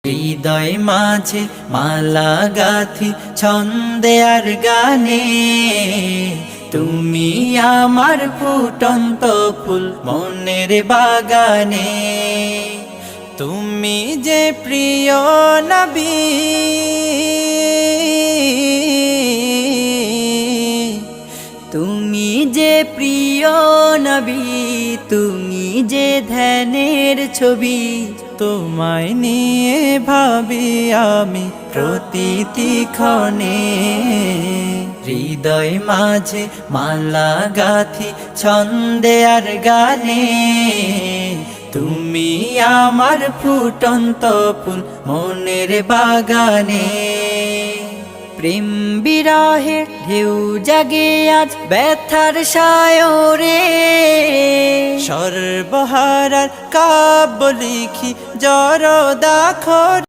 হৃদয় মাঝে মালা গাথি ছন্দে আর গানে, তুমি আমার ফুটন্ত ফুল মনের বাগানে। তুমি যে প্রিয় নবী, তুমি যে প্রিয় নবী, তুমি যে ধ্যানের ছবি। তোমায় নিয়ে ভাবি আমি প্রতিটি ক্ষণে, হৃদয় মাঝে মালা গাথি ছন্দে আর গানে। তুমি আমার ফুটন্ত ফুল মনের বাগানে। প্রেম বিরহে ঢেউ জাগে আজ ব্যথার সায়রে, সর্বহারার কাব্য লিখি জড়দাখর।